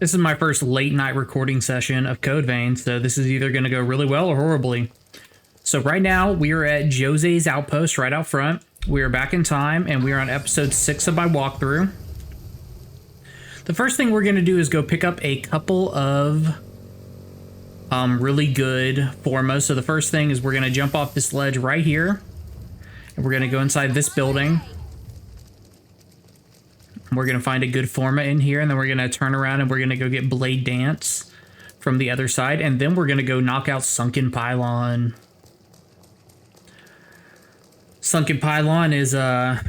This is my first late night recording session of Code Vein, so this is either going to go really well or horribly. So right now we are at Jose's outpost right out front. We are back in time and we are on episode 6 of my walkthrough. The first thing we're going to do is go pick up a couple of really good formas. So the first thing is we're going to jump off this ledge right here and we're going to go inside this building. We're going to find a good forma in here, and then we're going to turn around and we're going to go get Blade Dance from the other side, and then we're going to go knock out Sunken Pylon. Sunken Pylon is a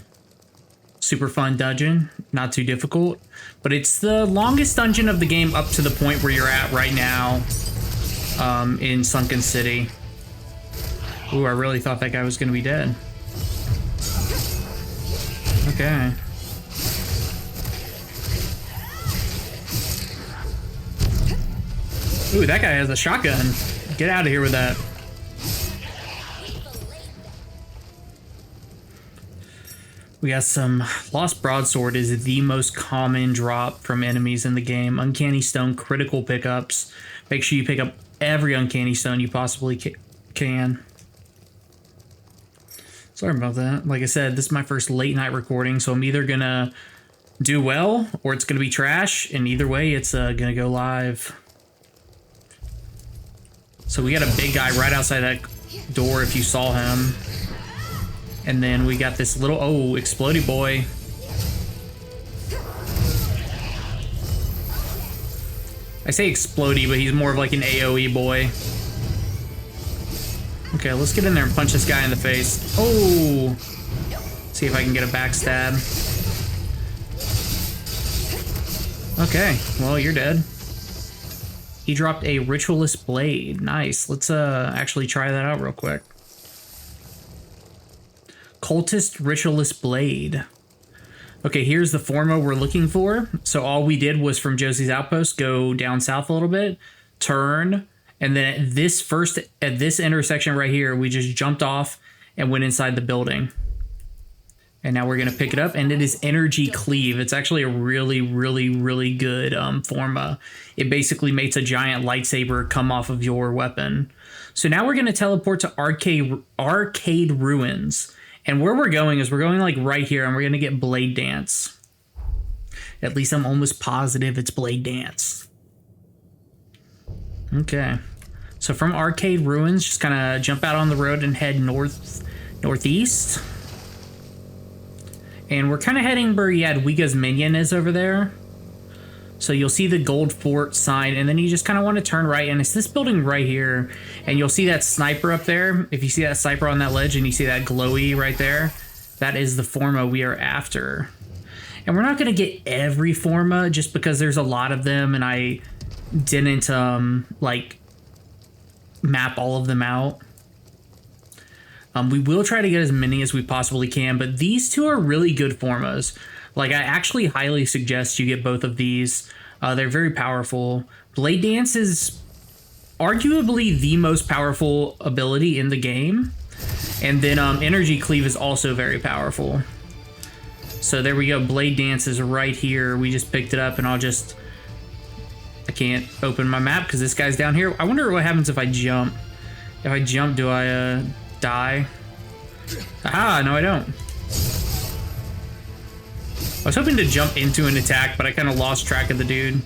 super fun dungeon, not too difficult, but it's the longest dungeon of the game up to the point where you're at right now in Sunken City. Ooh, I really thought that guy was going to be dead. Okay. Ooh, that guy has a shotgun. Get out of here with that. We got some... Lost Broadsword is the most common drop from enemies in the game. Uncanny Stone critical pickups. Make sure you pick up every Uncanny Stone you possibly can. Sorry about that. Like I said, this is my first late night recording, so I'm either gonna do well or it's gonna be trash, and either way, it's gonna go live. So we got a big guy right outside that door if you saw him. And then we got this little, oh, explodey boy. I say explodey, but he's more of like an AoE boy. Okay, let's get in there and punch this guy in the face. Oh! See if I can get a backstab. Okay, well, you're dead. He dropped a Ritualist Blade. Nice. Let's actually try that out real quick. Cultist Ritualist Blade. Okay, here's the forma we're looking for. So all we did was from Josie's outpost, go down south a little bit, turn, and then at this intersection right here, we just jumped off and went inside the building. And now we're going to pick it up, and it is Energy Cleave. It's actually a really, really, really good forma. It basically makes a giant lightsaber come off of your weapon. So now we're going to teleport to Arcade Ruins. And where we're going is we're going like right here, and we're going to get Blade Dance. At least I'm almost positive it's Blade Dance. Okay. So from Arcade Ruins, just kind of jump out on the road and head northeast. And we're kind of heading where Jadwiga's minion is over there. So you'll see the gold fort sign, and then you just kind of want to turn right, and it's this building right here. And you'll see that sniper up there. If you see that sniper on that ledge and you see that glowy right there, that is the forma we are after. And we're not going to get every forma just because there's a lot of them, and I didn't like map all of them out. We will try to get as many as we possibly can, but these two are really good formas. Like, I actually highly suggest you get both of these. They're very powerful. Blade Dance is arguably the most powerful ability in the game. And then Energy Cleave is also very powerful. So there we go. Blade Dance is right here. We just picked it up, and I can't open my map because this guy's down here. I wonder what happens if I jump. If I jump, do I... die? Ah, no, I don't. I was hoping to jump into an attack, but I kind of lost track of the dude.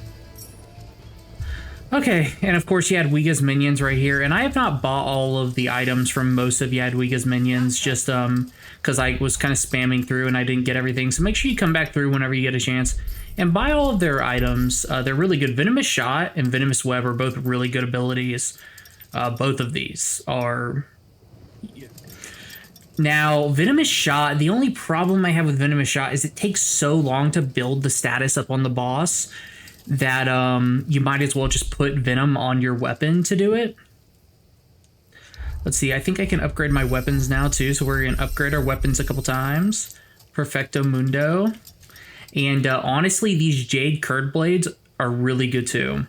Okay, and of course Jadwiga's minions right here, and I have not bought all of the items from most of Jadwiga's minions, just because I was kind of spamming through and I didn't get everything. So make sure you come back through whenever you get a chance and buy all of their items. They're really good. Venomous Shot and Venomous Web are both really good abilities. Both of these are... Now, Venomous Shot, the only problem I have with Venomous Shot is it takes so long to build the status up on the boss that you might as well just put Venom on your weapon to do it. Let's see, I think I can upgrade my weapons now too, so we're going to upgrade our weapons a couple times. Perfecto Mundo. And honestly, these Jade Curd Blades are really good too.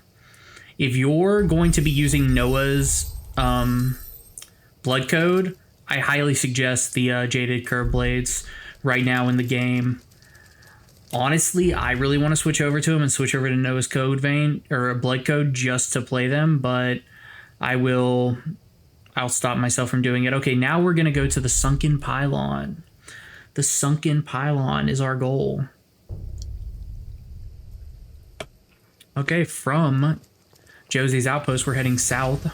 If you're going to be using Noah's Blood Code, I highly suggest the Jaded Curve Blades right now in the game. Honestly, I really want to switch over to them and switch over to Noah's Code Vein or Blood Code just to play them, but I'll stop myself from doing it. Okay, now we're going to go to the Sunken Pylon. The Sunken Pylon is our goal. Okay, from Josie's Outpost, we're heading south.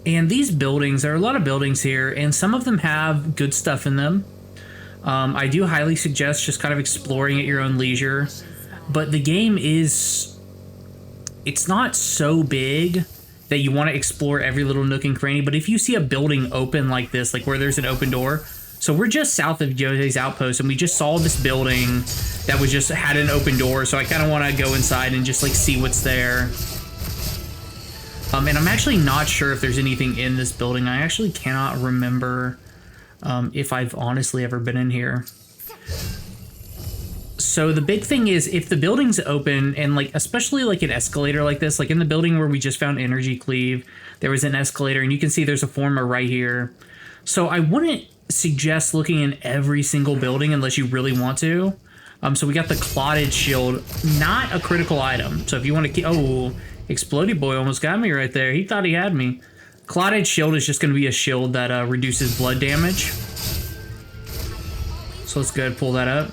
And these buildings, there are a lot of buildings here, and some of them have good stuff in them. I do highly suggest just kind of exploring at your own leisure. But the game it's not so big that you want to explore every little nook and cranny. But if you see a building open like this, like where there's an open door. So we're just south of Jose's Outpost, and we just saw this building that had an open door. So I kind of want to go inside and just like see what's there. And I'm actually not sure if there's anything in this building. I actually cannot remember if I've honestly ever been in here. So the big thing is if the building's open and like, especially like an escalator like this, like in the building where we just found Energy Cleave, there was an escalator and you can see there's a former right here. So I wouldn't suggest looking in every single building unless you really want to. So we got the Clotted Shield, not a critical item. So if you want to keep, oh, Explodey Boy almost got me right there. He thought he had me. Clotted Shield is just going to be a shield that reduces blood damage. So let's go ahead and pull that up.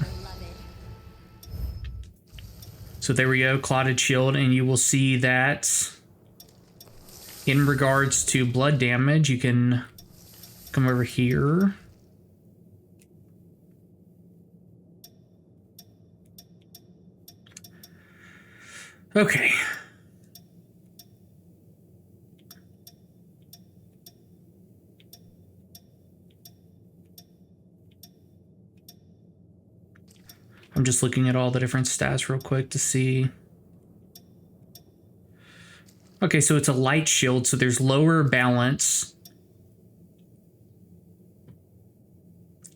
So there we go, Clotted Shield, and you will see that in regards to blood damage, you can come over here. Okay. I'm just looking at all the different stats real quick to see. Okay, so it's a light shield, so there's lower balance.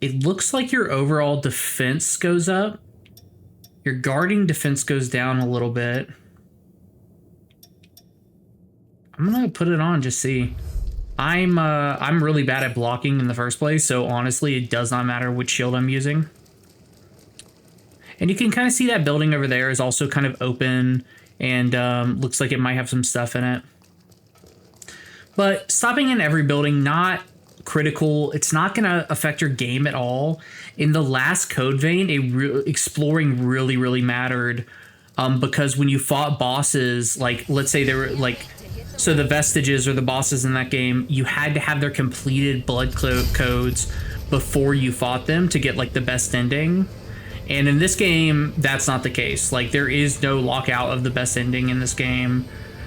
It looks like your overall defense goes up. Your guarding defense goes down a little bit. I'm gonna put it on, just see. I'm really bad at blocking in the first place, so honestly, it does not matter which shield I'm using. And you can kind of see that building over there is also kind of open and looks like it might have some stuff in it. But stopping in every building, not critical. It's not going to affect your game at all. In the last Code Vein, exploring really, really mattered because when you fought bosses, like let's say they were like, so the Vestiges or the bosses in that game, you had to have their completed blood codes before you fought them to get like the best ending. And in this game, that's not the case. Like, there is no lockout of the best ending in this game.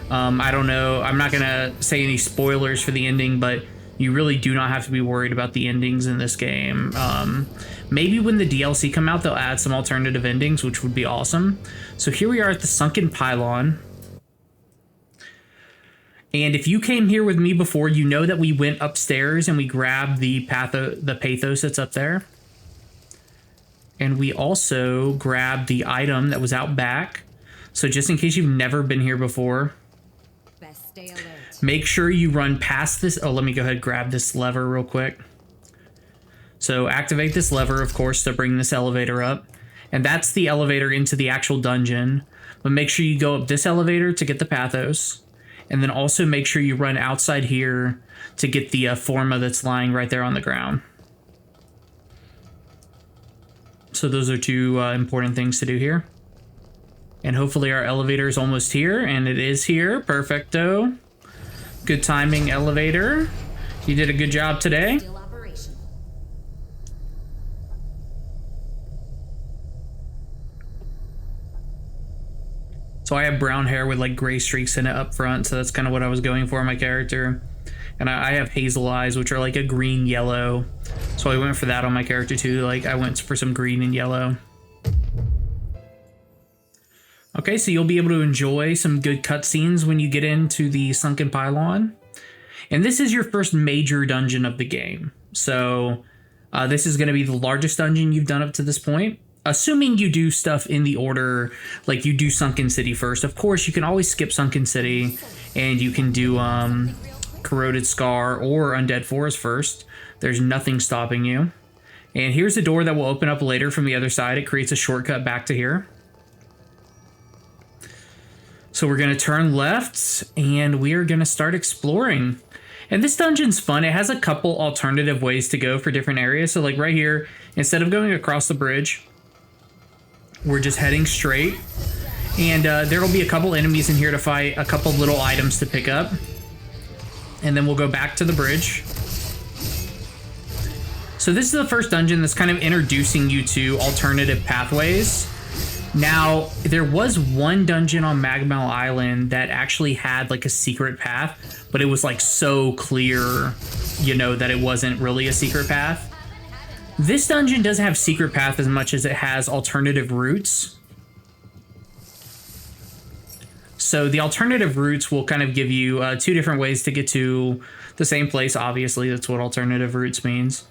I don't know. I'm not going to say any spoilers for the ending, but you really do not have to be worried about the endings in this game. Maybe when the DLC come out, they'll add some alternative endings, which would be awesome. So here we are at the Sunken Pylon. And if you came here with me before, you know that we went upstairs and we grabbed the Pathos that's up there. And we also grabbed the item that was out back. So just in case you've never been here before, make sure you run past this. Oh, let me go ahead and grab this lever real quick. So activate this lever, of course, to bring this elevator up. And that's the elevator into the actual dungeon. But make sure you go up this elevator to get the Pathos. And then also make sure you run outside here to get the Forma that's lying right there on the ground. So those are two important things to do here. And hopefully our elevator is almost here, and it is here. Perfecto. Good timing, elevator. You did a good job today. So I have brown hair with like gray streaks in it up front, so that's kind of what I was going for in my character. And I have hazel eyes, which are like a green yellow. So I went for that on my character too. Like I went for some green and yellow. Okay, so you'll be able to enjoy some good cutscenes when you get into the Sunken Pylon. And this is your first major dungeon of the game. So this is going to be the largest dungeon you've done up to this point. Assuming you do stuff in the order, like you do Sunken City first. Of course, you can always skip Sunken City and you can do Corroded Scar or Undead Forest first. There's nothing stopping you. And here's a door that will open up later from the other side. It creates a shortcut back to here. So we're going to turn left and we are going to start exploring. And this dungeon's fun. It has a couple alternative ways to go for different areas. So like right here, instead of going across the bridge, we're just heading straight. And there will be a couple enemies in here to fight, a couple little items to pick up. And then we'll go back to the bridge. So this is the first dungeon that's kind of introducing you to alternative pathways. Now, there was one dungeon on Magmel Island that actually had like a secret path, but it was like so clear, you know, that it wasn't really a secret path. This dungeon doesn't have secret path as much as it has alternative routes. So the alternative routes will kind of give you two different ways to get to the same place. Obviously, that's what alternative routes means.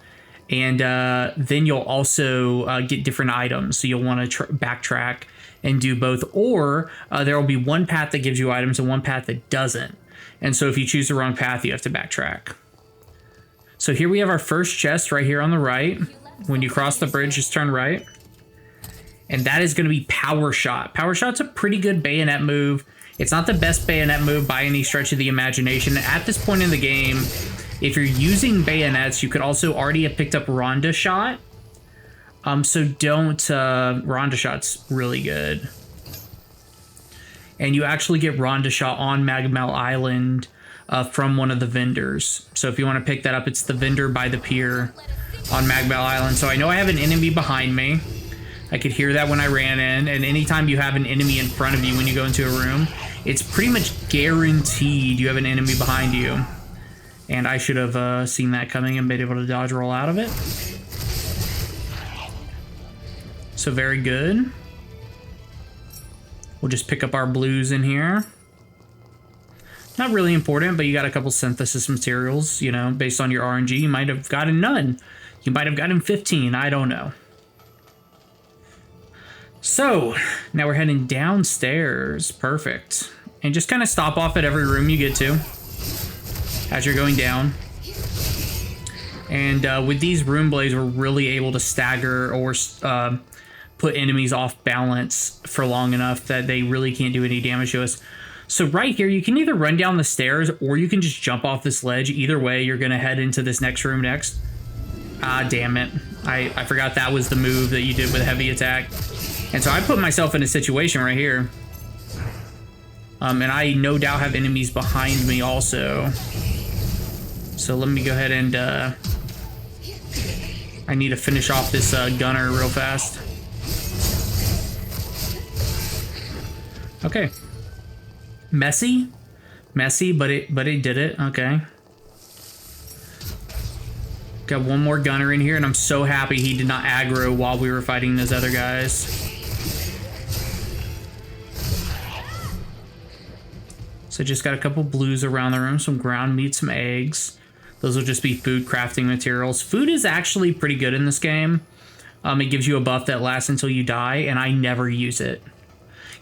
And then you'll also get different items. So you'll want to backtrack and do both. Or there will be one path that gives you items and one path that doesn't. And so if you choose the wrong path, you have to backtrack. So here we have our first chest right here on the right. When you cross the bridge, just turn right. And that is going to be Power Shot. Power Shot's a pretty good bayonet move. It's not the best bayonet move by any stretch of the imagination. At this point in the game, if you're using bayonets, you could also already have picked up Ronda Shot. So don't, Ronda Shot's really good. And you actually get Ronda Shot on Magmel Island from one of the vendors. So if you want to pick that up, it's the vendor by the pier on Magmel Island. So I know I have an enemy behind me. I could hear that when I ran in. And anytime you have an enemy in front of you when you go into a room, it's pretty much guaranteed you have an enemy behind you. And I should have seen that coming and been able to dodge roll out of it. So very good. We'll just pick up our blues in here. Not really important, but you got a couple synthesis materials, you know, based on your RNG. You might have gotten none. You might have gotten 15. I don't know. So now we're heading downstairs. Perfect. And just kind of stop off at every room you get to as you're going down. And with these rune blades, we're really able to stagger or put enemies off balance for long enough that they really can't do any damage to us. So right here, you can either run down the stairs or you can just jump off this ledge. Either way, you're going to head into this next room next. Ah, damn it. I forgot that was the move that you did with a heavy attack. And so I put myself in a situation right here. And I no doubt have enemies behind me also. So let me go ahead and I need to finish off this gunner real fast. Okay. Messy, but it did it. Okay. Got one more gunner in here, and I'm so happy he did not aggro while we were fighting those other guys. So just got a couple blues around the room, some ground meat, some eggs. Those will just be food crafting materials. Food is actually pretty good in this game. It gives you a buff that lasts until you die, and I never use it.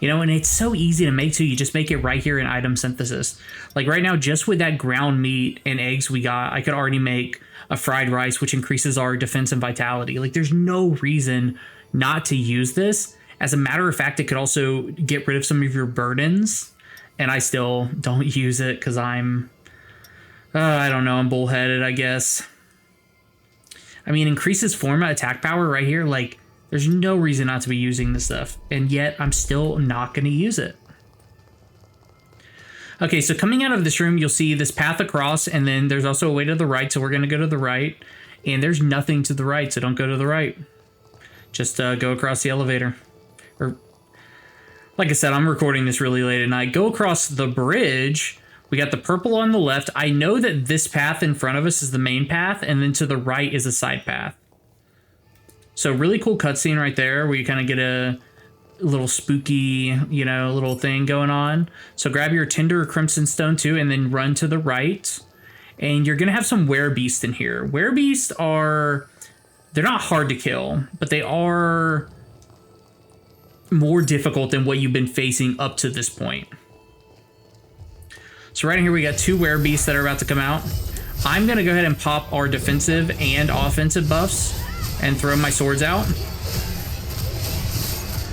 You know, and it's so easy to make too. You just make it right here in item synthesis. Like right now, just with that ground meat and eggs we got, I could already make a fried rice, which increases our defense and vitality. Like there's no reason not to use this. As a matter of fact, it could also get rid of some of your burdens. And I still don't use it because I'm, I don't know, I'm bullheaded, I guess. I mean, increases forma attack power right here. Like, there's no reason not to be using this stuff. And yet, I'm still not going to use it. Okay, so coming out of this room, you'll see this path across. And then there's also a way to the right. So we're going to go to the right. And there's nothing to the right, so don't go to the right. Just go across the elevator. Or, like I said, I'm recording this really late at night. Go across the bridge. We got the purple on the left. I know that this path in front of us is the main path, and then to the right is a side path. So really cool cutscene right there where you kind of get a little spooky, you know, little thing going on. So grab your Tinder Crimson Stone too, and then run to the right. And you're going to have some werebeasts in here. Werebeasts are, they're not hard to kill, but they are more difficult than what you've been facing up to this point. So right in here, we got two werebeasts that are about to come out. I'm going to go ahead and pop our defensive and offensive buffs. and throw my swords out.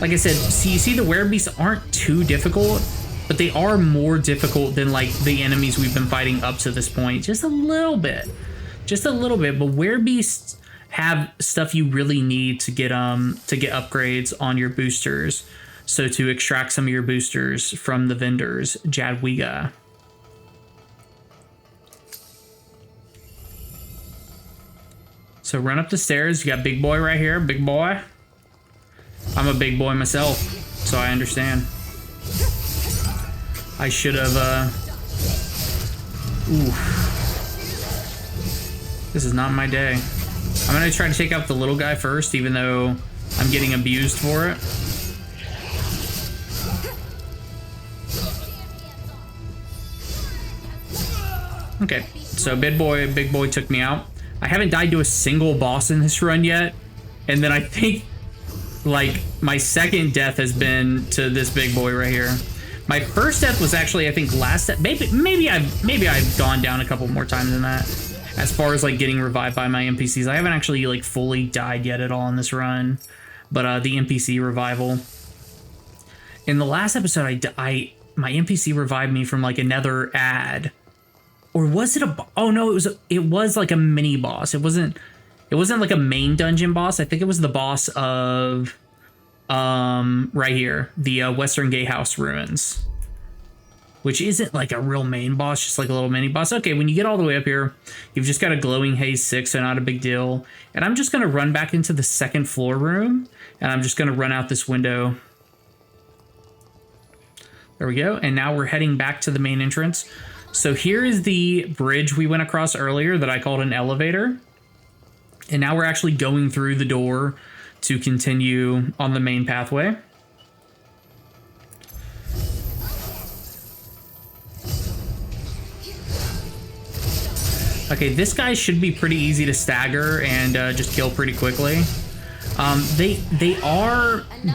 Like I said, you see the werebeasts aren't too difficult, but they are more difficult than like the enemies we've been fighting up to this point. Just a little bit. Just a little bit. But werebeasts have stuff you really need to get upgrades on your boosters. So to extract some of your boosters from the vendors, Jadwiga. So run up the stairs. You got big boy right here. Big boy. I'm a big boy myself, so I understand. I should have, ooh. This is not my day. I'm gonna try to take out the little guy first, even though I'm getting abused for it. Okay, so big boy took me out. I haven't died to a single boss in this run yet, and then I think like my second death has been to this big boy right here. My first death was actually, I think, last death. Maybe I've gone down a couple more times than that. As far as like getting revived by my NPCs, I haven't actually like fully died yet at all in this run. But the NPC revival. In the last episode, my NPC revived me from like another ad. Or was it a? Oh no, it was like a mini boss. It wasn't like a main dungeon boss. I think it was the boss of right here, the Western Gatehouse ruins, which isn't like a real main boss, just like a little mini boss. Okay, when you get all the way up here, you've just got a glowing haze 6, so not a big deal. And I'm just gonna run back into the second floor room, and I'm just gonna run out this window. There we go. And now we're heading back to the main entrance. So here is the bridge we went across earlier that I called an elevator. And now we're actually going through the door to continue on the main pathway. Okay, this guy should be pretty easy to stagger and just kill pretty quickly.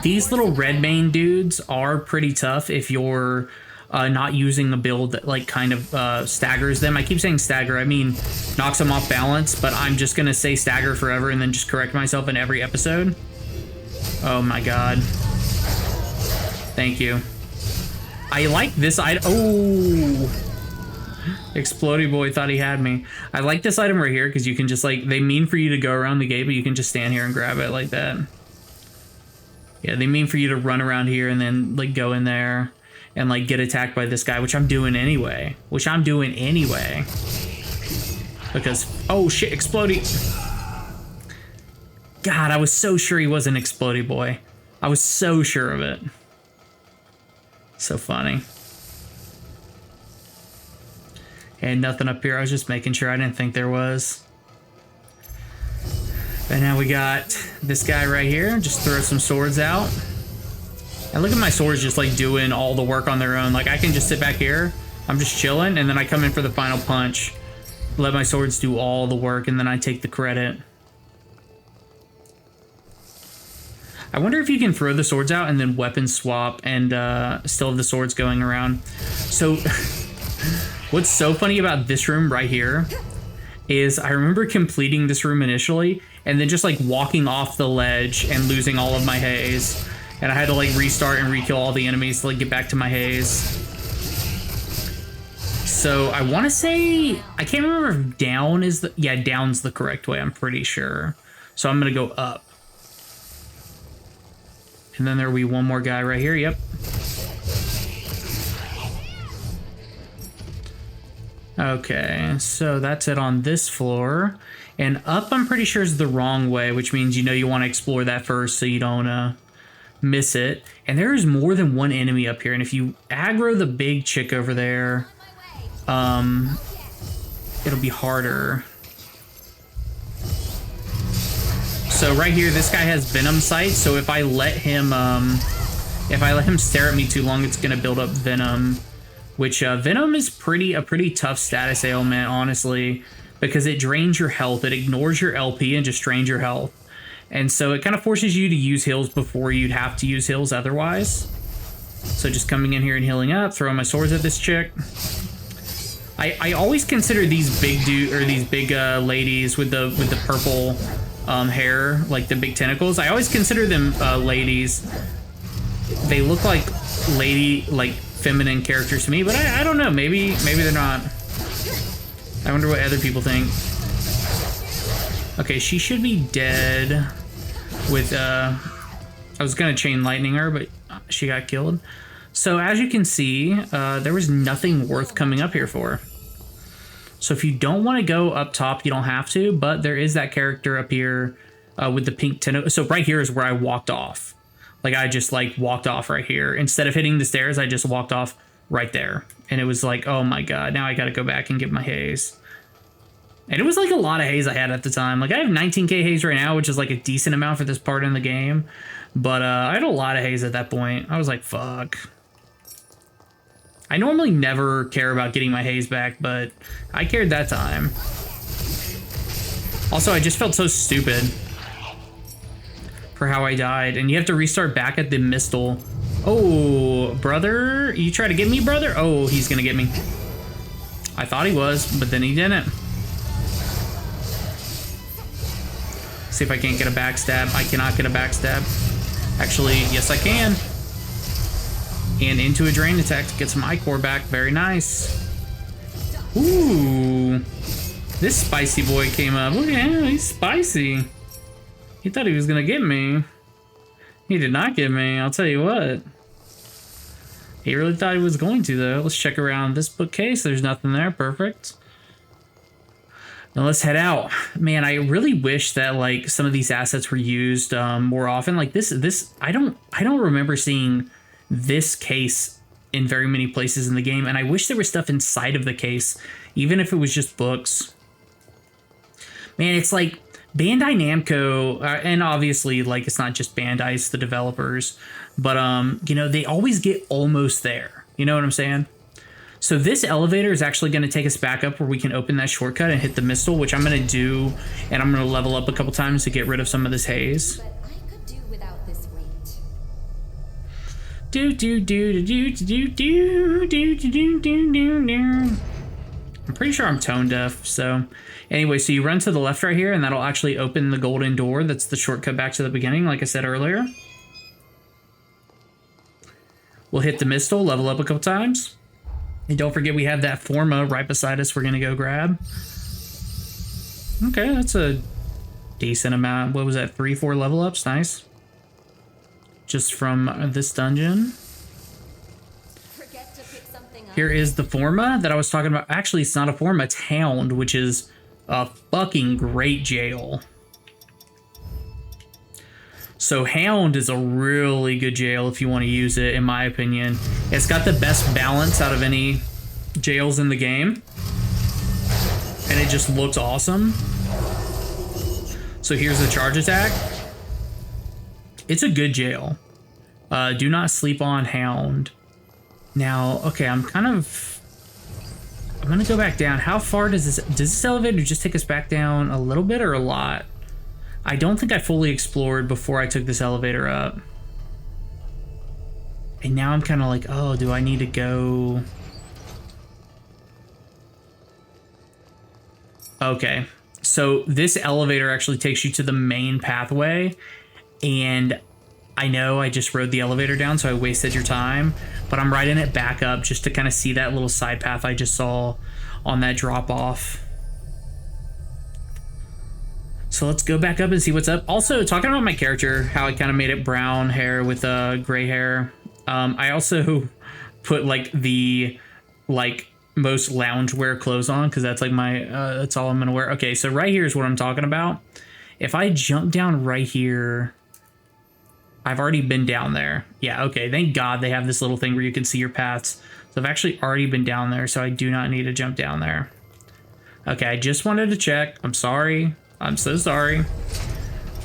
These little red main dudes are pretty tough if you're not using a build that like kind of staggers them. I keep saying stagger, I mean knocks them off balance, but I'm just gonna say stagger forever and then just correct myself in every episode. Oh my god. Thank you. I like this item. Oh, Explodey boy thought he had me. I like this item right here because you can just like, they mean for you to go around the gate, but you can just stand here and grab it like that. Yeah, they mean for you to run around here and then like go in there and like get attacked by this guy, which I'm doing anyway. Because, oh shit, Explodey. God, I was so sure he wasn't Explodey boy. I was so sure of it. So funny. And nothing up here. I was just making sure. I didn't think there was. And now we got this guy right here. Just throw some swords out. And look at my swords just like doing all the work on their own. Like I can just sit back here. I'm just chilling. And then I come in for the final punch. Let my swords do all the work. And then I take the credit. I wonder if you can throw the swords out and then weapon swap and still have the swords going around. So what's so funny about this room right here is I remember completing this room initially and then just like walking off the ledge and losing all of my haze. And I had to like restart and re-kill all the enemies to like get back to my haze. So I want to say, I can't remember if down is the, yeah, down's the correct way, I'm pretty sure. So I'm going to go up. And then there'll be one more guy right here, yep. Okay, so that's it on this floor. And up, I'm pretty sure is the wrong way, which means you know you want to explore that first so you don't miss it. And there is more than one enemy up here. And if you aggro the big chick over there, it'll be harder. So right here, this guy has venom sight. So if I let him stare at me too long, it's gonna build up venom. Which venom is a pretty tough status ailment, honestly, because it drains your health. It ignores your LP and just drains your health. And so it kind of forces you to use heals before you'd have to use heals otherwise. So just coming in here and healing up, throwing my swords at this chick. I always consider these big ladies with the purple hair, like the big tentacles. I always consider them ladies. They look like like feminine characters to me, but I don't know. Maybe they're not. I wonder what other people think. Okay, she should be dead with, I was gonna chain lightning her, but she got killed. So as you can see, there was nothing worth coming up here for. So if you don't want to go up top, you don't have to, but there is that character up here with the pink tentacle. So right here is where I walked off. Like I just like walked off right here. Instead of hitting the stairs, I just walked off right there. And it was like, oh my God, now I got to go back and get my haze. And it was like a lot of haze I had at the time. Like I have 19k haze right now, which is like a decent amount for this part in the game. But I had a lot of haze at that point. I was like, fuck. I normally never care about getting my haze back, but I cared that time. Also, I just felt so stupid for how I died. And you have to restart back at the mistle. Oh, brother. You try to get me, brother? Oh, he's going to get me. I thought he was, but then he didn't. See if I can't get a backstab. I cannot get a backstab. Actually, yes, I can. And into a drain attack to get some I-core back. Very nice. Ooh. This spicy boy came up. Look at him. He's spicy. He thought he was going to get me. He did not get me. I'll tell you what. He really thought he was going to, though. Let's check around this bookcase. There's nothing there. Perfect. Now let's head out. Man, I really wish that like some of these assets were used more often. Like this, I don't remember seeing this case in very many places in the game, and I wish there was stuff inside of the case, even if it was just books. Man, it's like Bandai Namco, and obviously like it's not just Bandai, it's the developers, but you know, they always get almost there. You know what I'm saying? So this elevator is actually going to take us back up where we can open that shortcut and hit the mistle, which I'm going to do, and I'm going to level up a couple times to get rid of some of this haze. But I could do without this weight. I'm pretty sure I'm tone deaf, so anyway, so you run to the left right here, and that'll actually open the golden door. That's the shortcut back to the beginning, like I said earlier. We'll hit the mistle, level up a couple times. And don't forget we have that Forma right beside us we're going to go grab. Okay, that's a decent amount. What was that, 3-4 level ups? Nice. Just from this dungeon. Forget to pick something up. Here is the Forma that I was talking about. Actually, it's not a Forma, it's Hound, which is a fucking great jail. So Hound is a really good jail if you want to use it, in my opinion. It's got the best balance out of any jails in the game. And it just looks awesome. So here's the charge attack. It's a good jail. Do not sleep on Hound. Now, okay, I'm going to go back down. How far does this elevator just take us back down a little bit or a lot? I don't think I fully explored before I took this elevator up. And now I'm kind of like, oh, do I need to go? Okay, so this elevator actually takes you to the main pathway. And I know I just rode the elevator down, so I wasted your time. But I'm riding it back up just to kind of see that little side path I just saw on that drop off. So let's go back up and see what's up. Also, talking about my character, how I kind of made it brown hair with gray hair. I also put like the most loungewear clothes on because that's like my that's all I'm gonna wear. Okay, so right here is what I'm talking about. If I jump down right here, I've already been down there. Yeah, okay. Thank God they have this little thing where you can see your paths. So I've actually already been down there, so I do not need to jump down there. Okay, I just wanted to check. I'm sorry. I'm so sorry.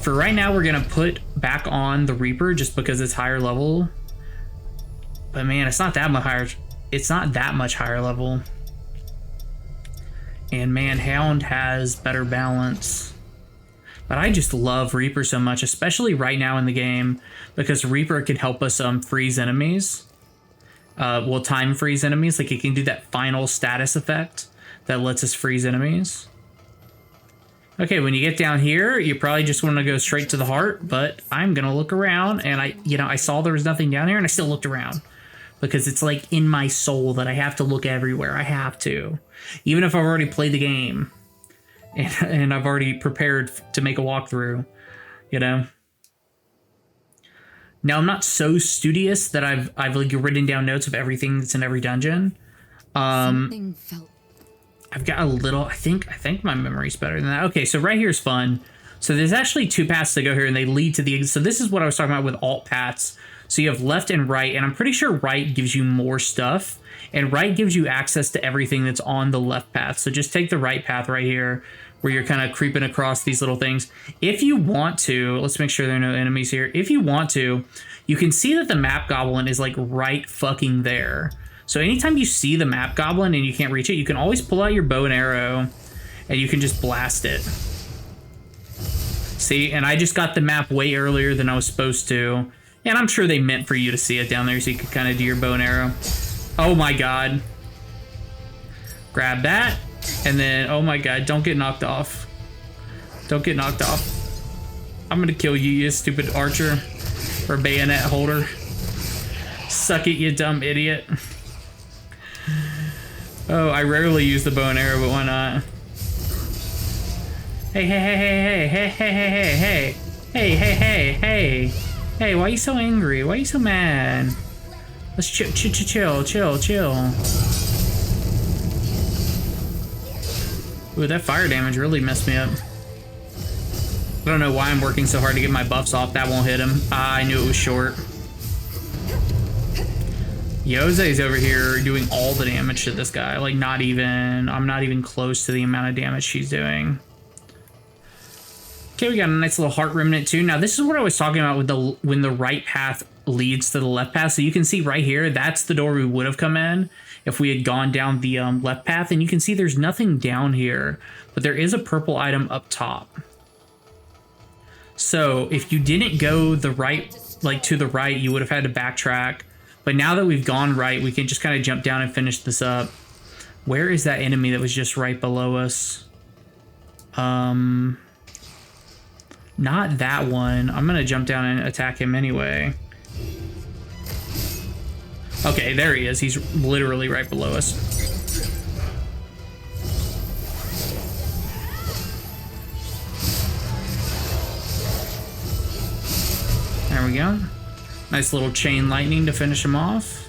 For right now, we're gonna put back on the Reaper just because it's higher level. But man, it's not that much higher. It's not that much higher level. And man, Hound has better balance. But I just love Reaper so much, especially right now in the game, because Reaper can help us freeze enemies. Well, time freeze enemies. Like it can do that final status effect that lets us freeze enemies. Okay, when you get down here, you probably just want to go straight to the heart, but I'm gonna look around, and I saw there was nothing down here, and I still looked around. Because it's like in my soul that I have to look everywhere. I have to. Even if I've already played the game. And I've already prepared to make a walkthrough. You know? Now, I'm not so studious that I've like written down notes of everything that's in every dungeon. Something felt. I've got a little, I think my memory's better than that. Okay, so right here is fun. So there's actually two paths to go here, and they lead to the, so this is what I was talking about with alt paths. So you have left and right, and I'm pretty sure right gives you more stuff, and right gives you access to everything that's on the left path. So just take the right path right here, where you're kind of creeping across these little things. If you want to, let's make sure there are no enemies here. If you want to, you can see that the map goblin is like right fucking there. So anytime you see the map goblin and you can't reach it, you can always pull out your bow and arrow and you can just blast it. See, and I just got the map way earlier than I was supposed to. And I'm sure they meant for you to see it down there so you could kind of do your bow and arrow. Oh my god. Grab that. And then, oh my god, don't get knocked off. Don't get knocked off. I'm gonna kill you, you stupid archer. Or bayonet holder. Suck it, you dumb idiot. Oh, I rarely use the bow and arrow, but why not? Hey, hey, hey, hey, hey, hey, hey, hey, hey, hey, hey, hey, hey, hey, why are you so angry? Why are you so mad? Let's chill, chill, chill, chill, chill. Ooh, that fire damage really messed me up. I don't know why I'm working so hard to get my buffs off. That won't hit him. I knew it was short. Yose's over here doing all the damage to this guy. Like, not even... I'm not even close to the amount of damage she's doing. Okay, we got a nice little heart remnant too. Now, this is what I was talking about with the when the right path leads to the left path. So you can see right here, that's the door we would have come in if we had gone down the left path. And you can see there's nothing down here, but there is a purple item up top. So if you didn't go the right, like to the right, you would have had to backtrack. But now that we've gone right, we can just kind of jump down and finish this up. Where is that enemy that was just right below us? Not that one. I'm gonna jump down and attack him anyway. Okay, there he is. He's literally right below us. There we go. Nice little chain lightning to finish him off.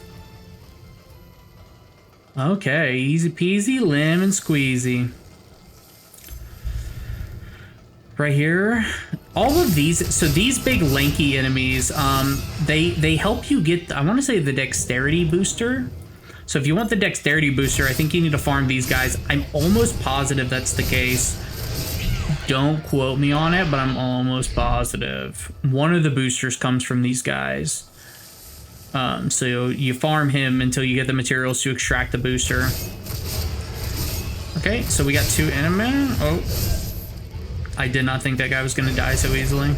Okay, easy peasy, lemon squeezy. Right here, all of these, so these big lanky enemies, they help you get, I want to say, the dexterity booster. So if you want the dexterity booster, I think you need to farm these guys. I'm almost positive that's the case. Don't quote me on it, but I'm almost positive. One of the boosters comes from these guys. So you farm him until you get the materials to extract the booster. Okay, so we got two enemies. Oh. I did not think that guy was going to die so easily.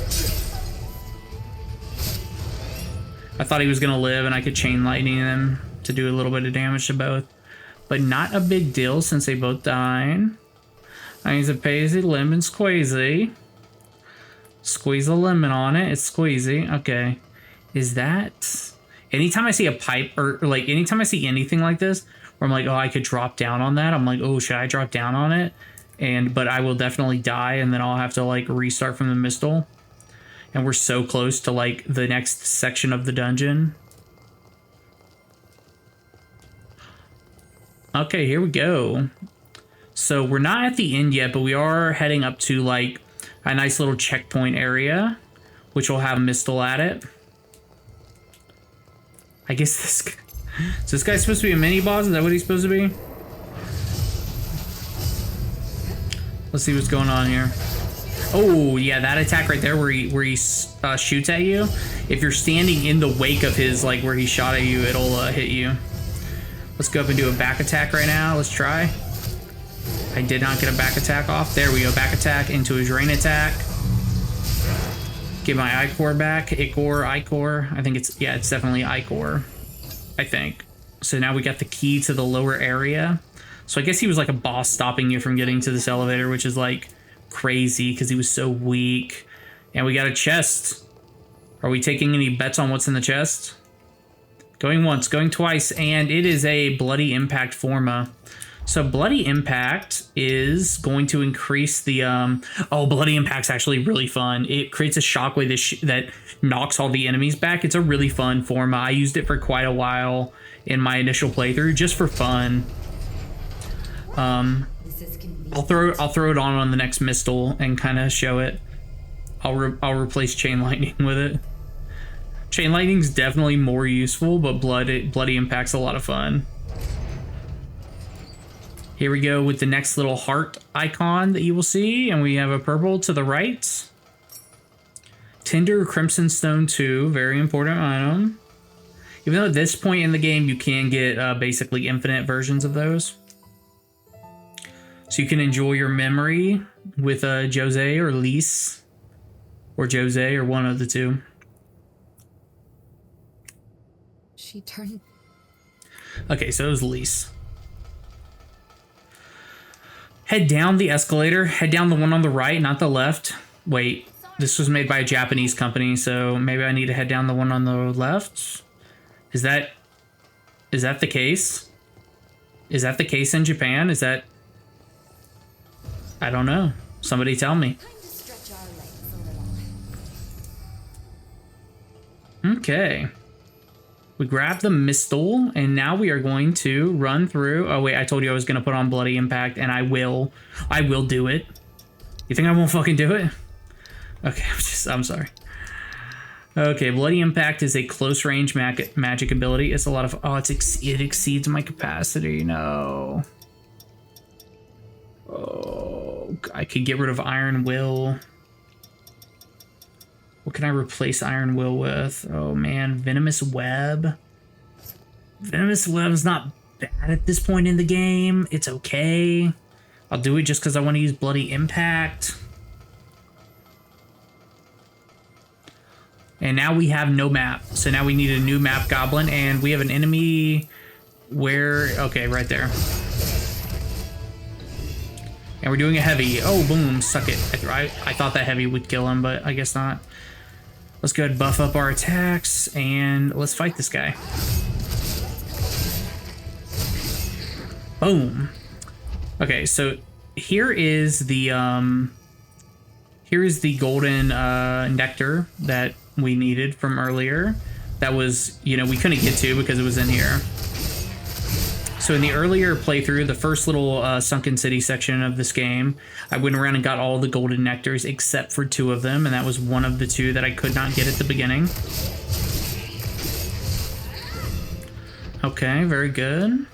I thought he was going to live and I could chain lightning him to do a little bit of damage to both. But not a big deal since they both died. I use a Paisy lemon squeezy. Squeeze a lemon on it. It's squeezy. Okay. Is that... Anytime I see a pipe or like anytime I see anything like this where I'm like, oh, I could drop down on that. I'm like, oh, should I drop down on it? But I will definitely die and then I'll have to like restart from the mistle. And we're so close to like the next section of the dungeon. Okay, here we go. So we're not at the end yet, but we are heading up to like a nice little checkpoint area, which will have a mistle at it. I guess is this guy supposed to be a mini boss? Is that what he's supposed to be? Let's see what's going on here. Oh, yeah, that attack right there where he shoots at you. If you're standing in the wake of his, like, where he shot at you, it'll hit you. Let's go up and do a back attack right now. Let's try. I did not get a back attack off. There we go. Back attack into his rain attack. Get my Ichor back. Ichor. I think it's, yeah, it's definitely Ichor. I think. So now we got the key to the lower area. So I guess he was like a boss stopping you from getting to this elevator, which is like crazy because he was so weak. And we got a chest. Are we taking any bets on what's in the chest? Going once, going twice, and it is a Bloody Impact Forma. So Bloody Impact is going to increase the, Bloody Impact's actually really fun. It creates a shockwave that knocks all the enemies back. It's a really fun Forma. I used it for quite a while in my initial playthrough, just for fun. I'll throw it on the next Mistle and kind of show it. I'll replace Chain Lightning with it. Chain Lightning's definitely more useful, but Bloody Impact's a lot of fun. Here we go with the next little heart icon that you will see, and we have a purple to the right. Tinder Crimson Stone 2, very important item. Even though at this point in the game you can get basically infinite versions of those. So you can enjoy your memory with Jose or Lise. Or Jose, or one of the two. She turned. Okay, so it was Lise. Head down the escalator. Head down the one on the right, not the left. Wait, this was made by a Japanese company, so maybe I need to head down the one on the left. Is that the case? Is that the case in Japan? Is that... I don't know. Somebody tell me. Okay. We grabbed the Mistle, and now we are going to run through... Oh, wait, I told you I was going to put on Bloody Impact, and I will. I will do it. You think I won't fucking do it? Okay, I'm sorry. Okay, Bloody Impact is a close-range magic ability. It's a lot of... Oh, it exceeds my capacity. No. Oh, I could get rid of Iron Will. What can I replace Iron Will with? Oh man, Venomous Web. Venomous Web's not bad at this point in the game. It's okay. I'll do it just because I want to use Bloody Impact. And now we have no map. So now we need a new map goblin, and we have an enemy where... Okay, right there. And we're doing a heavy. Oh, boom, suck it. I thought that heavy would kill him, but I guess not. Let's go ahead and buff up our attacks, and let's fight this guy. Boom. Okay, so here is the golden nectar that we needed from earlier. That was, you know, we couldn't get to because it was in here. So in the earlier playthrough, the first little Sunken City section of this game, I went around and got all the golden nectars except for 2 of them, and that was one of the 2 that I could not get at the beginning. Okay, very good.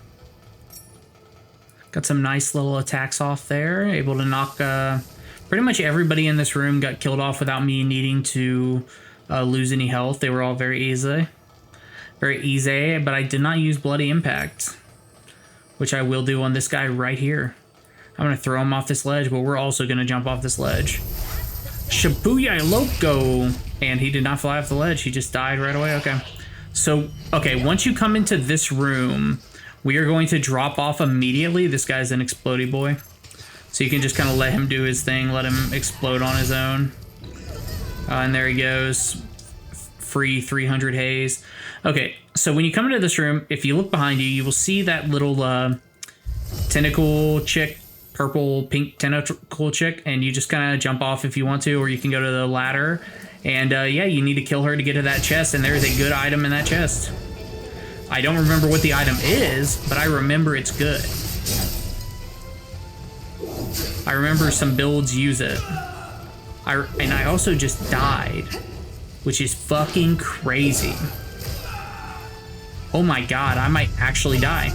Got some nice little attacks off there. Able to knock... pretty much everybody in this room got killed off without me needing to lose any health. They were all very easy. Very easy, but I did not use Bloody Impact, which I will do on this guy right here. I'm going to throw him off this ledge, but we're also going to jump off this ledge. Shibuya Loco! And he did not fly off the ledge. He just died right away. Okay. So, okay, once you come into this room, we are going to drop off immediately. This guy's an explodey boy. So you can just kind of let him do his thing, let him explode on his own. And there he goes. Free 300 haze. Okay, so when you come into this room, if you look behind you, you will see that little tentacle chick, purple, pink tentacle chick, and you just kind of jump off if you want to, or you can go to the ladder. And yeah, you need to kill her to get to that chest, and there is a good item in that chest. I don't remember what the item is, but I remember it's good. I remember some builds use it. And I also just died, which is fucking crazy. Oh my god, I might actually die.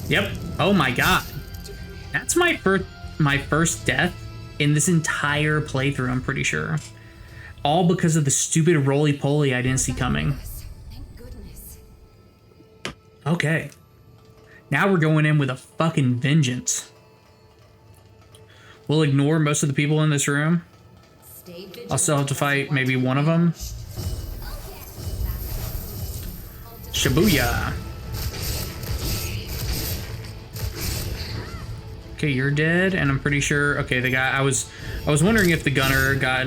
Yep. Oh my god. That's my first death in this entire playthrough, I'm pretty sure. All because of the stupid roly-poly I didn't see coming. Okay. Now we're going in with a fucking vengeance. We'll ignore most of the people in this room. I'll still have to fight maybe one of them. Shibuya. Okay, you're dead, and I'm pretty sure. Okay, the guy I was wondering if the gunner got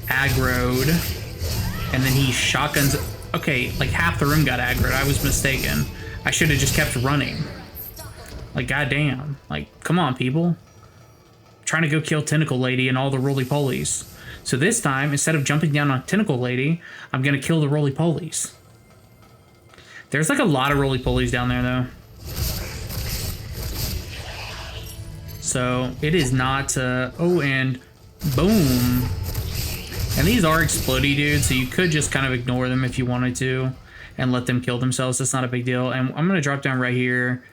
aggroed, and then he shotguns. Okay, like half the room got aggroed. I was mistaken. I should have just kept running. Like, goddamn. Like, come on, people. I'm trying to go kill Tentacle Lady and all the roly-polies. So this time, instead of jumping down on Tentacle Lady, I'm gonna kill the roly-polies. There's like a lot of roly-polies down there, though. So it is not. Oh, and boom. And these are explodey dudes, so you could just kind of ignore them if you wanted to and let them kill themselves. That's not a big deal. And I'm gonna drop down right here,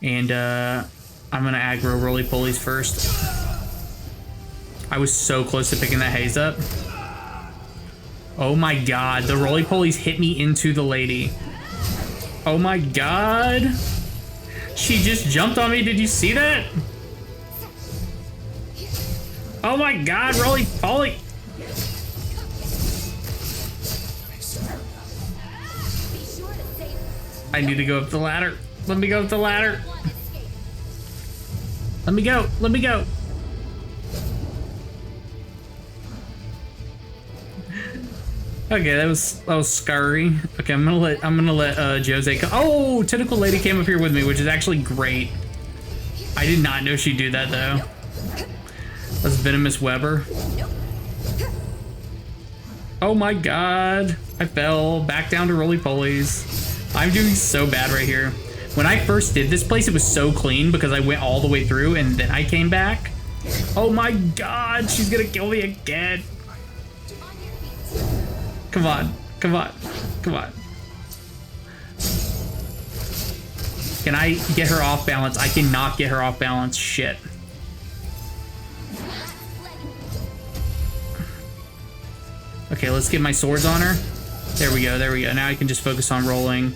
and I'm gonna aggro roly-polies first. I was so close to picking that haze up. Oh my god, the roly-polies hit me into the lady. Oh my god. She just jumped on me, did you see that? Oh my god, roly-poly. I need to go up the ladder. Let me go up the ladder. Let me go, let me go. Okay, that was scary. Okay, I'm gonna let Jose come. Oh, Tentacle Lady came up here with me, which is actually great. I did not know she'd do that though. That's Venomous Weber. Oh my god, I fell back down to roly-polies. I'm doing so bad right here. When I first did this place, it was so clean because I went all the way through and then I came back. Oh my god, she's gonna kill me again. Come on, come on, come on. Can I get her off balance? I cannot get her off balance. Shit. Okay, let's get my swords on her. There we go, there we go. Now I can just focus on rolling.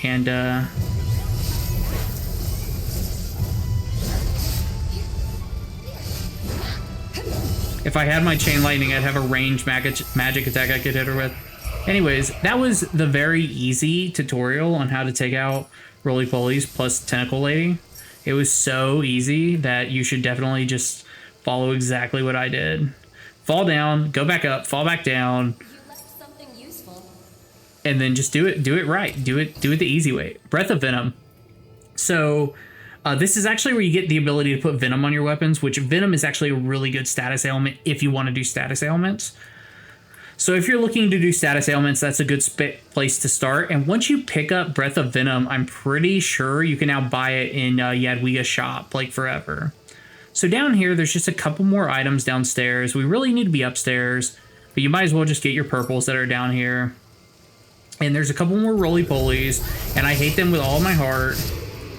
And, if I had my chain lightning, I'd have a ranged magic attack I could hit her with. Anyways, that was the very easy tutorial on how to take out roly-polies plus Tentacle Lady. It was so easy that you should definitely just follow exactly what I did. Fall down, go back up, fall back down. You left something useful. And then just do it right. Do it the easy way. Breath of Venom. So this is actually where you get the ability to put Venom on your weapons, which Venom is actually a really good status ailment if you want to do status ailments. So if you're looking to do status ailments, that's a good place to start. And once you pick up Breath of Venom, I'm pretty sure you can now buy it in Yadwiga shop, like forever. So down here, there's just a couple more items downstairs. We really need to be upstairs, but you might as well just get your purples that are down here. And there's a couple more roly-polies, and I hate them with all my heart.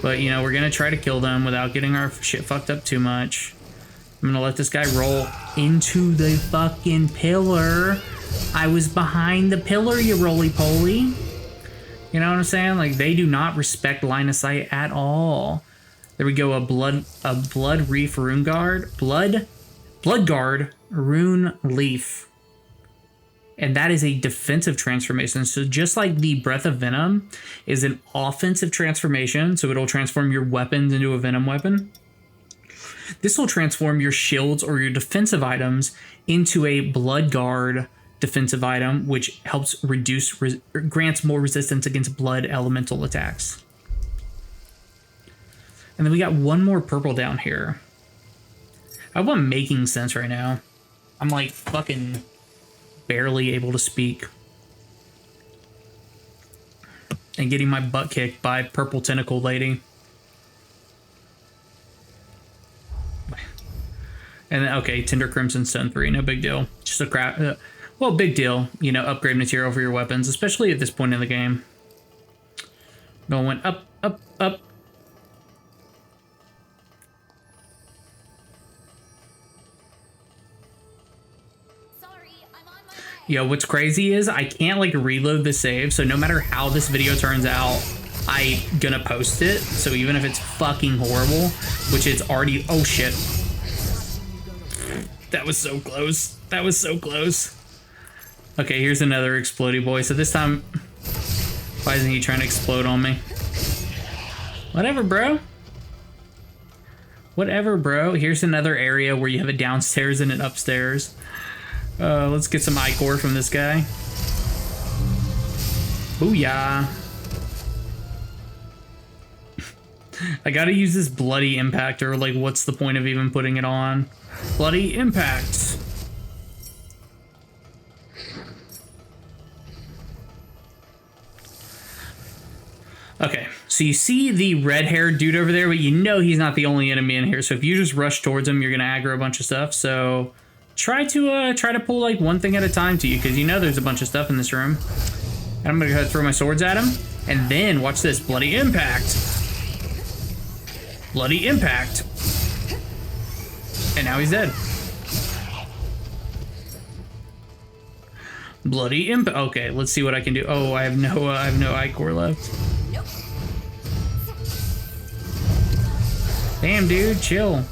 But, you know, we're going to try to kill them without getting our shit fucked up too much. I'm going to let this guy roll into the fucking pillar. I was behind the pillar, you roly-poly. You know what I'm saying? Like, they do not respect line of sight at all. There we go, a blood reef rune guard. Blood guard rune leaf. And that is a defensive transformation. So just like the Breath of Venom is an offensive transformation, so it'll transform your weapons into a venom weapon. This will transform your shields or your defensive items into a blood guard defensive item, which helps grants more resistance against blood elemental attacks. And then we got one more purple down here. I want making sense right now. I'm like fucking barely able to speak. And getting my butt kicked by Purple Tentacle Lady. And then, okay, Tender Crimson Stone 3, no big deal. Just a crap. Well, big deal, you know, upgrade material for your weapons, especially at this point in the game. Going up, up, up. Yo, what's crazy is I can't like reload the save, so no matter how this video turns out, I'm gonna post it. So even if it's fucking horrible, which it's already, oh shit. That was so close. That was so close. Okay, here's another explodey boy. So this time, why isn't he trying to explode on me? Whatever, bro. Whatever, bro. Here's another area where you have a downstairs and an upstairs. Let's get some ichor from this guy. Booyah. I gotta use this bloody impactor. Like, what's the point of even putting it on? Bloody impact. Okay, so you see the red-haired dude over there, but you know he's not the only enemy in here. So if you just rush towards him, you're gonna aggro a bunch of stuff. So try to pull like one thing at a time to you, because you know there's a bunch of stuff in this room. And I'm gonna go ahead and throw my swords at him, and then watch this bloody impact. Bloody impact. And now he's dead. Bloody impact. Okay, let's see what I can do. Oh, I have no ichor left. Damn, dude, chill.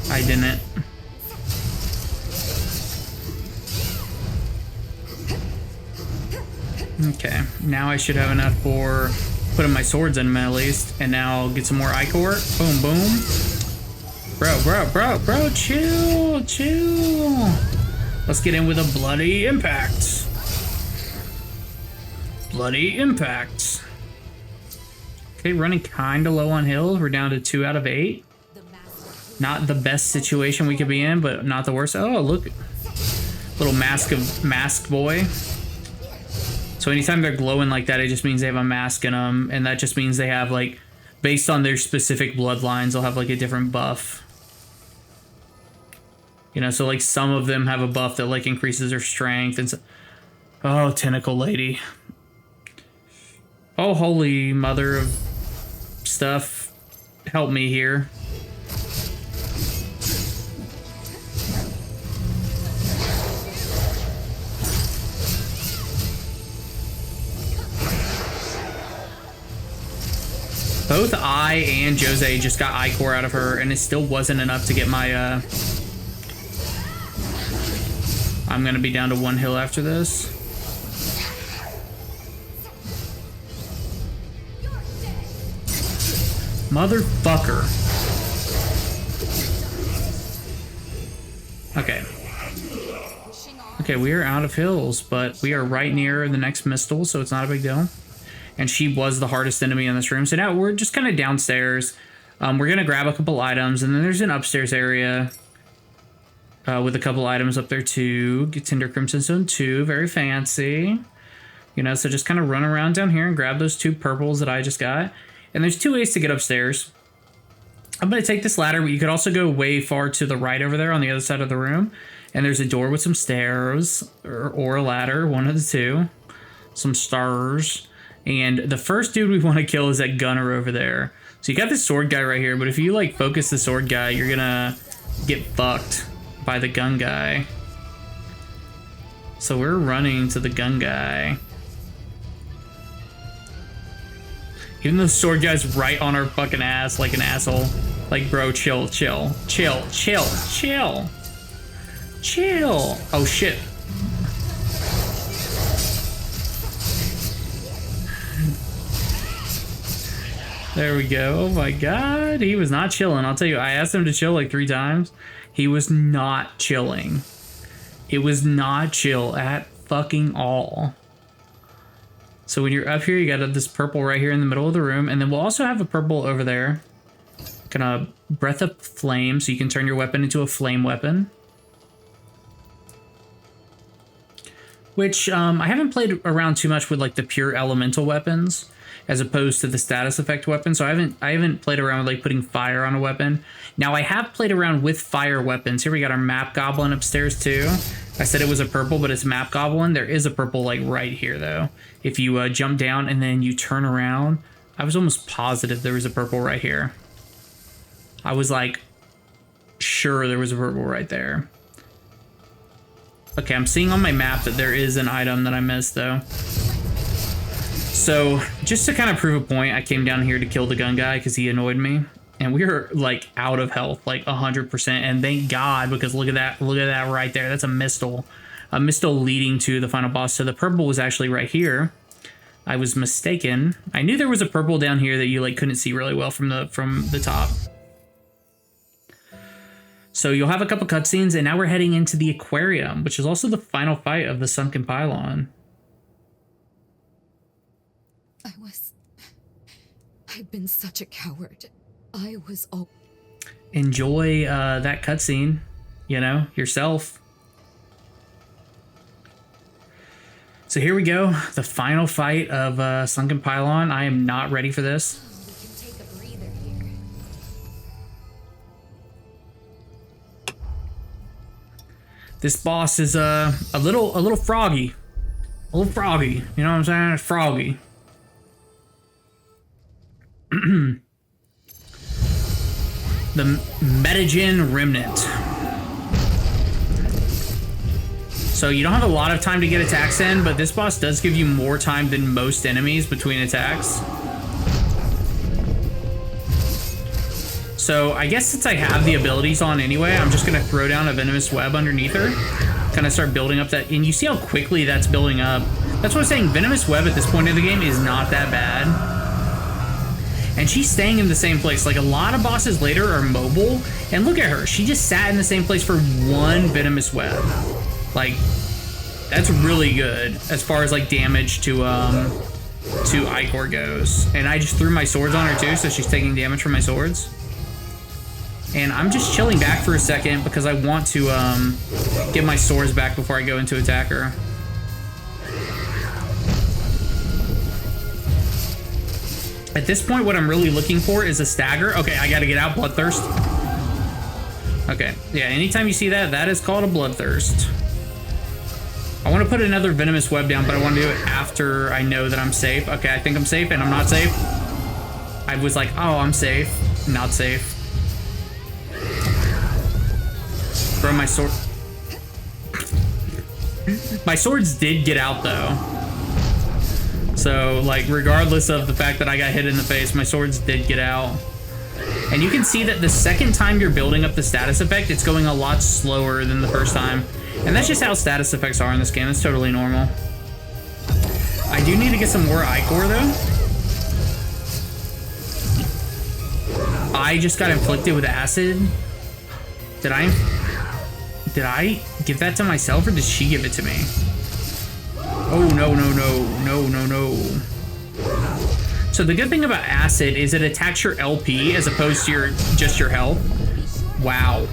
I didn't. Okay, now I should have enough for putting my swords in them at least. And now I'll get some more ichor. Boom, boom. Bro, chill. Let's get in with a bloody impact. Bloody impact. Okay, running kind of low on heals. We're down to 2 out of 8. Not the best situation we could be in, but not the worst. Oh, look. Little mask boy. So anytime they're glowing like that, it just means they have a mask in them. And that just means they have, like, based on their specific bloodlines, they'll have, like, a different buff. You know, so, like, some of them have a buff that, like, increases their strength. And so, oh, tentacle lady. Oh, holy mother of stuff. Help me here. Both I and Jose just got ichor out of her, and it still wasn't enough to get my, I'm gonna be down to 1 heal after this. Motherfucker. Okay. Okay, we are out of hills, but we are right near the next mistle, so it's not a big deal. And she was the hardest enemy in this room. So now we're just kind of downstairs. We're going to grab a couple items, and then there's an upstairs area with a couple items up there too. Get Tinder Crimson Stone 2, very fancy. You know, so just kind of run around down here and grab those 2 purples that I just got. And there's 2 ways to get upstairs. I'm going to take this ladder, but you could also go way far to the right over there on the other side of the room. And there's a door with some stairs or a ladder, one of the 2. Some stars. And the first dude we want to kill is that gunner over there. So you got this sword guy right here, but if you like focus the sword guy, you're gonna get fucked by the gun guy. So we're running to the gun guy. Even though the sword guy's right on our fucking ass like an asshole. Like, bro, chill. Chill. Oh, shit. There we go. Oh my god. He was not chilling. I'll tell you, I asked him to chill like 3 times. He was not chilling. It was not chill at fucking all. So when you're up here, you got this purple right here in the middle of the room. And then we'll also have a purple over there. Gonna breath of flame, so you can turn your weapon into a flame weapon. Which, I haven't played around too much with like the pure elemental weapons, as opposed to the status effect weapon. So I haven't played around with like putting fire on a weapon. Now I have played around with fire weapons. Here we got our map goblin upstairs too. I said it was a purple, but it's map goblin. There is a purple like right here though. If you jump down and then you turn around, I was almost positive there was a purple right here. I was like sure there was a purple right there. Okay, I'm seeing on my map that there is an item that I missed though. So just to kind of prove a point, I came down here to kill the gun guy because he annoyed me. And we were like out of health, like 100%. And thank God, because look at that right there. That's a mistle. Mistle leading to the final boss. So the purple was actually right here. I was mistaken. I knew there was a purple down here that you like couldn't see really well from the top. So you'll have a couple cutscenes, and now we're heading into the aquarium, which is also the final fight of the Sunken Pylon. I've been such a coward. I was all... Enjoy that cutscene, you know, yourself. So here we go, the final fight of Sunken Pylon. I am not ready for this. We can take a breather here. This boss is a little froggy. A little froggy, you know what I'm saying? It's froggy. The Metagen Remnant. So you don't have a lot of time to get attacks in, but this boss does give you more time than most enemies between attacks. So I guess since I have the abilities on anyway, I'm just gonna throw down a venomous web underneath her. Kind of start building up that, and you see how quickly that's building up. That's what I'm saying, venomous web at this point in the game is not that bad. And she's staying in the same place. Like a lot of bosses later are mobile, and look at her, she just sat in the same place for one venomous web. Like, that's really good as far as like damage to Icor goes. And I just threw my swords on her too, so she's taking damage from my swords. And I'm just chilling back for a second because I want to get my swords back before I go into attack her. At this point, what I'm really looking for is a stagger. Okay, I gotta get out Bloodthirst. Okay, yeah, anytime you see that, that is called a Bloodthirst. I want to put another venomous web down, but I want to do it after I know that I'm safe. Okay, I think I'm safe, and I'm not safe. I was like, oh, I'm safe. Not safe. Throw my sword. My swords did get out, though. So, like, regardless of the fact that I got hit in the face, my swords did get out. And you can see that the second time you're building up the status effect, it's going a lot slower than the first time. And that's just how status effects are in this game. It's totally normal. I do need to get some more Icor, though. I just got inflicted with acid. Did I give that to myself, or did she give it to me? Oh, no, no, no, no, no, no. So the good thing about acid is it attacks your LP as opposed to just your health. Wow.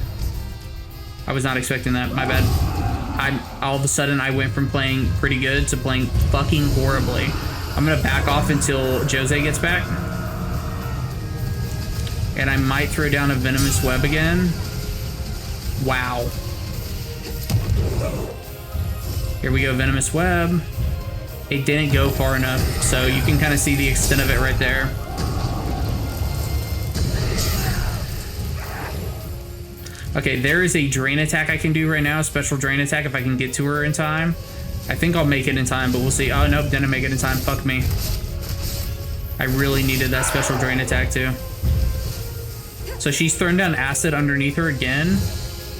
I was not expecting that, my bad. All of a sudden I went from playing pretty good to playing fucking horribly. I'm gonna back off until Jose gets back. And I might throw down a venomous web again. Wow. Here we go, venomous web. It didn't go far enough, so you can kind of see the extent of it right there. Okay, there is a drain attack I can do right now, a special drain attack if I can get to her in time. I think I'll make it in time, but we'll see. Oh, nope, didn't make it in time. Fuck me. I really needed that special drain attack too. So she's thrown down acid underneath her again.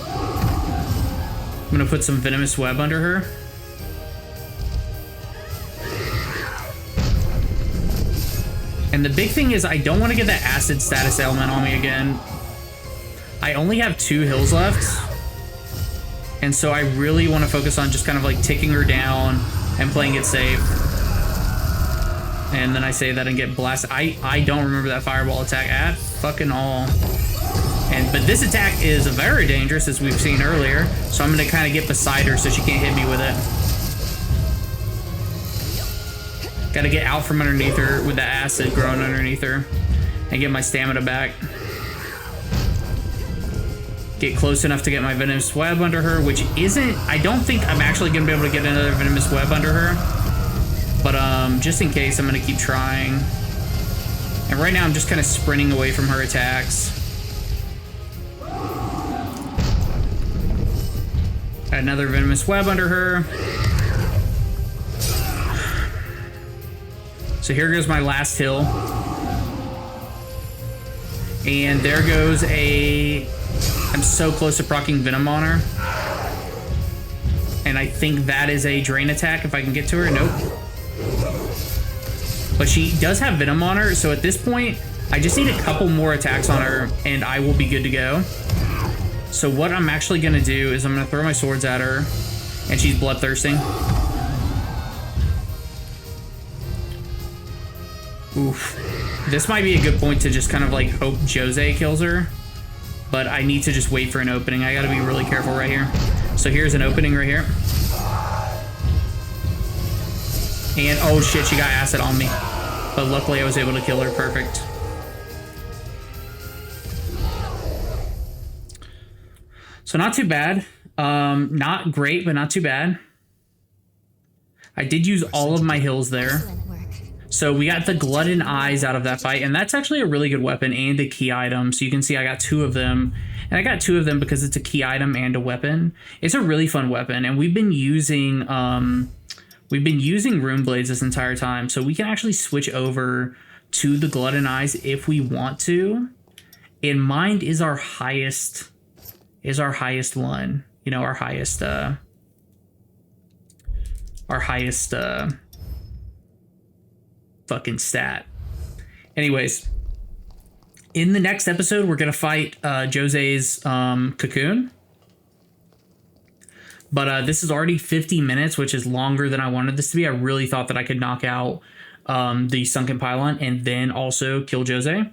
I'm gonna put some venomous web under her. And the big thing is I don't want to get that acid status element on me again. I only have 2 hills left. And so I really want to focus on just kind of like ticking her down and playing it safe. And then I say that and get blasted. I don't remember that fireball attack at fucking all. But this attack is very dangerous, as we've seen earlier. So I'm going to kind of get beside her so she can't hit me with it. Got to get out from underneath her with the acid growing underneath her and get my stamina back. Get close enough to get my venomous web under her, which isn't... I don't think I'm actually going to be able to get another venomous web under her. But just in case, I'm going to keep trying. And right now I'm just kind of sprinting away from her attacks. Got another venomous web under her. So here goes my last hill. And there goes a... I'm so close to proccing Venom on her. And And I think that is a drain attack if I can get to her. Nope. But she does have Venom on her, so at this point, I just need a couple more attacks on her, and I will be good to go. So what I'm actually going to do is I'm going to throw my swords at her, and she's bloodthirsting. Oof. This might be a good point to just kind of like hope Jose kills her, but I need to just wait for an opening. I got to be really careful right here. So here's an opening right here. And oh shit, she got acid on me. But luckily I was able to kill her. Perfect. So not too bad. Not great, but not too bad. I did use all of my heals there. Excellent work. So we got the Glutton Eyes out of that fight, and that's actually a really good weapon and a key item. So you can see I got 2 of them, and I got 2 of them because it's a key item and a weapon. It's a really fun weapon, and we've been using Rune Blades this entire time, so we can actually switch over to the Glutton Eyes if we want to. And Mind is our highest one. You know, our highest fucking stat. Anyways, in the next episode, we're gonna fight Jose's cocoon. But this is already 50 minutes, which is longer than I wanted this to be. I really thought that I could knock out the Sunken Pylon and then also kill Jose.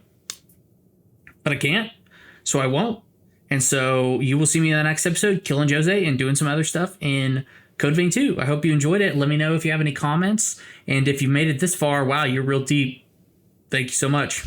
But I can't, so I won't. And so you will see me in the next episode killing Jose and doing some other stuff in Code Vein 2. I hope you enjoyed it. Let me know if you have any comments. And if you've made it this far, wow, you're real deep. Thank you so much.